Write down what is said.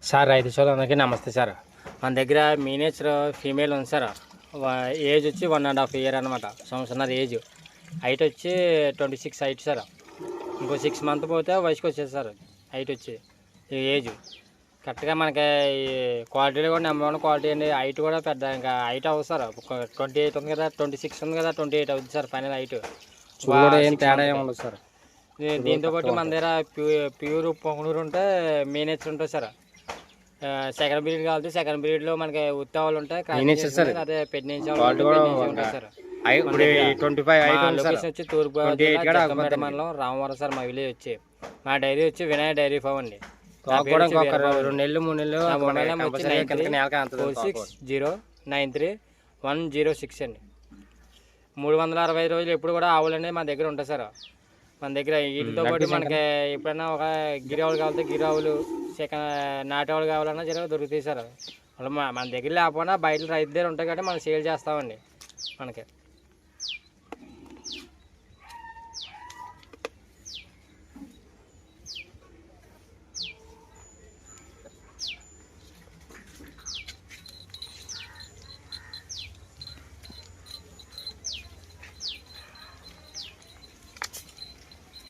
Sir రైతు సోదరులకి నమస్తే సార్. మన దగ్గర మీనేచర్ ఫీమేల్ ఉంది సార్. ఏజ్ వచ్చి 1.5 ఇయర్ అనమాట, సంవత్సరం ఏజ్. హైట్ వచ్చి 26 హైట్ సార్. ఇంకో 6 మంత్ పోతే వయసుకి వచ్చేది సార్. హైట్ వచ్చి ఏజ్ కరెక్ట్గా మనకి క్వాలిటీలో కూడా నెంబర్ 1 క్వాలిటీ అండి. హైట్ కూడా పెద్ద ఇంకా హైట్ అవ్వదు సార్. 28 ఉంది కదా, 26 ఉంది కదా, 28 అవుతుంది సార్ ఫైనల్ హైట్. ఏం తేడా ఏమి ఉండదు సార్. దీంతో పాటు మన దగ్గర ప్యూర్ పొంగనూరు ఉంటే మీనేచర్ ఉంటుంది సార్. సెకండ్ బ్రీడ్ కావాలి. సెకండ్ బ్రీడ్లో మనకి ఉత్తావాళ్ళు ఉంటాయి, అదే పెట్టించే ఉంటాయి సార్. లొకేషన్ వచ్చి తూర్పుగోదావరి మండలం రామవరం సార్. మా విలేజ్ వచ్చి మా డైరీ వచ్చి వినాయక డైరీ ఫామ్ అండి. 2 నెలలు 3 నెలలు 46093106 అండి. 365 రోజులు ఎప్పుడు కూడా ఆవులు అనేవి మన దగ్గర ఉంటాయి సార్. మన దగ్గర వీటితో పాటు మనకి ఎప్పుడైనా ఒక గిరి ఆవులు కావాలంటే గిరి ఆవులు, నాటి ఆవులు కావాలన్నా దొరుకుతాయి సార్. మన దగ్గర లేకపోయినా బయట రైతు దగ్గర ఉంటాయి కాబట్టి మనం సేల్ చేస్తామండి మనకి.